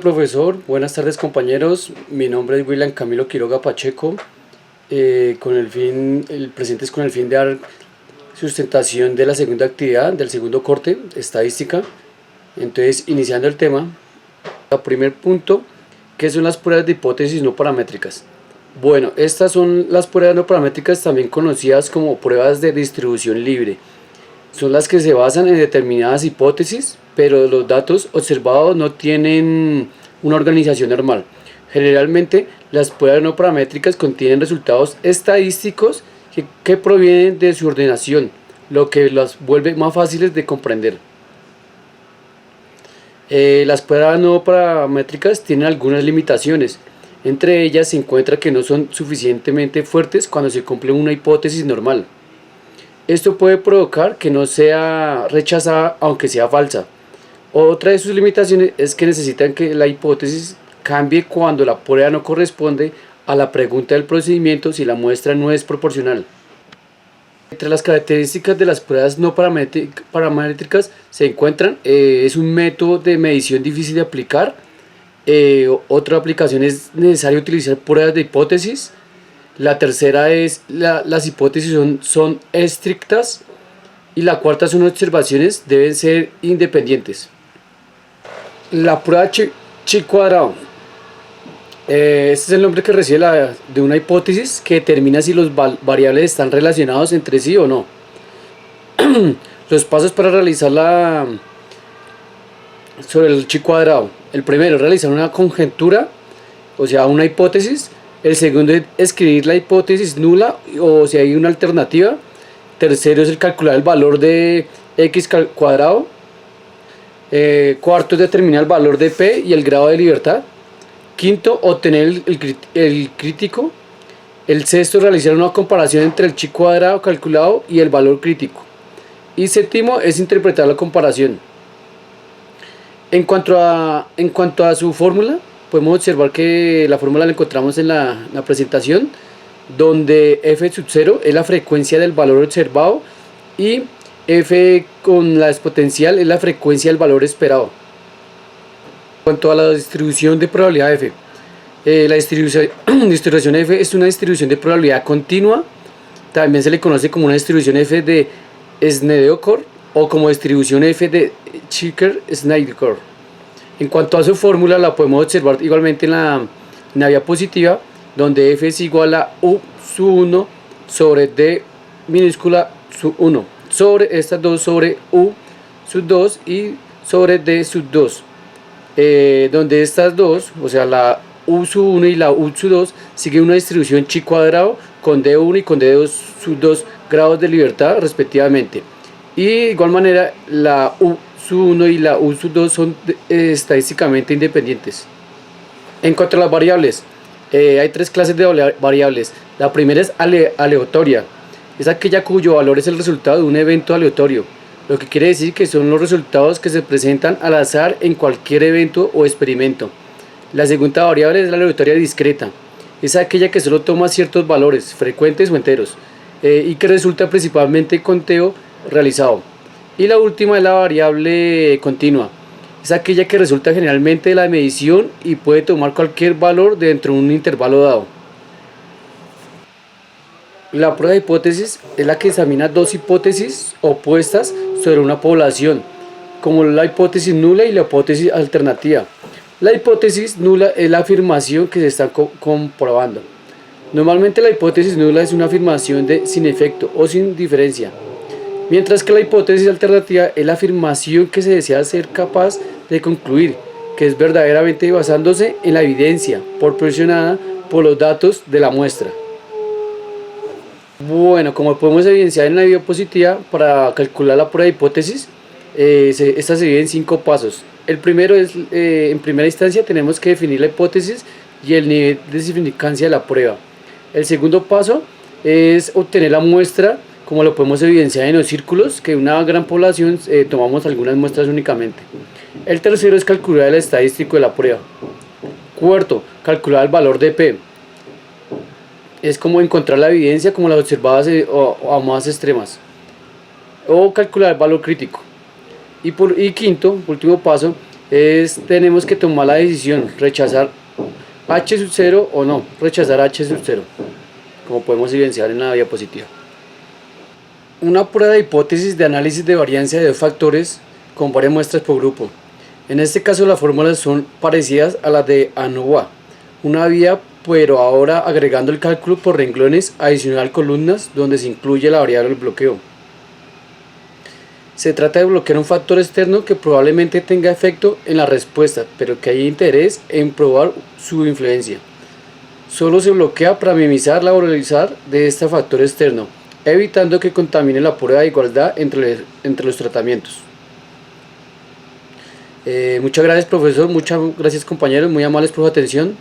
Profesor, buenas tardes compañeros, mi nombre es William Camilo Quiroga Pacheco, el presente es con el fin de dar sustentación de la segunda actividad, del segundo corte, estadística. Entonces, iniciando el tema, el primer punto, ¿qué son las pruebas de hipótesis no paramétricas? Bueno, estas son las pruebas no paramétricas, también conocidas como pruebas de distribución libre. Son las que se basan en determinadas hipótesis, pero los datos observados no tienen una organización normal. Generalmente, las pruebas no paramétricas contienen resultados estadísticos que provienen de su ordenación, lo que las vuelve más fáciles de comprender. Las pruebas no paramétricas tienen algunas limitaciones. Entre ellas se encuentra que no son suficientemente fuertes cuando se cumple una hipótesis normal. Esto puede provocar que no sea rechazada aunque sea falsa. Otra de sus limitaciones es que necesitan que la hipótesis cambie cuando la prueba no corresponde a la pregunta del procedimiento si la muestra no es proporcional. Entre las características de las pruebas no paramétricas se encuentran es un método de medición difícil de aplicar. Otra aplicación es necesario utilizar pruebas de hipótesis. La tercera es las hipótesis son estrictas, y la cuarta son observaciones deben ser independientes. La prueba chi cuadrado, este es el nombre que recibe de una hipótesis que determina si los variables están relacionados entre sí o no. Los pasos para realizarla sobre el chi cuadrado: el primero, realizar una conjetura, o sea, una hipótesis. El segundo es escribir la hipótesis nula o si hay una alternativa. Tercero es el calcular el valor de x cuadrado. Cuarto es determinar el valor de p y el grado de libertad. Quinto, obtener el crítico. El sexto, realizar una comparación entre el chi cuadrado calculado y el valor crítico. Y séptimo es interpretar la comparación. En cuanto a su fórmula, podemos observar que la fórmula la encontramos en la presentación, donde f sub 0 es la frecuencia del valor observado y f con la exponencial es la frecuencia del valor esperado. En cuanto a la distribución de probabilidad f, la distribución f es una distribución de probabilidad continua. También se le conoce como una distribución f de Snedeker o como distribución f de Snedeker. En cuanto a su fórmula, la podemos observar igualmente en la diapositiva, donde f es igual a u sub 1 sobre d minúscula sub 1 sobre estas dos sobre u sub 2 y sobre d sub 2, donde estas dos, o sea la u sub 1 y la u sub 2, siguen una distribución chi cuadrado con d1 y con d2 sub 2 grados de libertad respectivamente. Y de igual manera la u sub 1 y la u sub 2 son estadísticamente independientes. En cuanto a las variables, hay tres clases de variables. La primera es aleatoria, es aquella cuyo valor es el resultado de un evento aleatorio, lo que quiere decir que son los resultados que se presentan al azar en cualquier evento o experimento. La segunda variable es la aleatoria discreta, es aquella que solo toma ciertos valores, frecuentes o enteros, y que resulta principalmente conteo realizado. Y la última es la variable continua, es aquella que resulta generalmente de la medición y puede tomar cualquier valor dentro de un intervalo dado. La prueba de hipótesis es la que examina dos hipótesis opuestas sobre una población, como la hipótesis nula y la hipótesis alternativa. La hipótesis nula es la afirmación que se está comprobando. Normalmente la hipótesis nula es una afirmación sin efecto o sin diferencia, mientras que la hipótesis alternativa es la afirmación que se desea ser capaz de concluir, que es verdaderamente basándose en la evidencia proporcionada por los datos de la muestra. Bueno, como podemos evidenciar en la diapositiva, para calcular la prueba de hipótesis, esta se divide en 5 pasos. El primero es, en primera instancia, tenemos que definir la hipótesis y el nivel de significancia de la prueba. El segundo paso es obtener la muestra, como lo podemos evidenciar en los círculos, que en una gran población tomamos algunas muestras únicamente. El tercero es calcular el estadístico de la prueba. Cuarto, calcular el valor de P. Es como encontrar la evidencia como las observadas o más extremas. O calcular el valor crítico. Y quinto, último paso, Tenemos que tomar la decisión, rechazar H sub 0 o no, rechazar H sub 0, como podemos evidenciar en la diapositiva. Una prueba de hipótesis de análisis de variancia de dos factores con varias muestras por grupo. En este caso las fórmulas son parecidas a las de ANOVA, una vía pero ahora agregando el cálculo por renglones adicional columnas donde se incluye la variable del bloqueo. Se trata de bloquear un factor externo que probablemente tenga efecto en la respuesta, pero que hay interés en probar su influencia. Solo se bloquea para minimizar la volatilidad de este factor externo, evitando que contamine la prueba de igualdad entre los tratamientos. Muchas gracias, profesor, muchas gracias, compañeros, muy amables por su atención.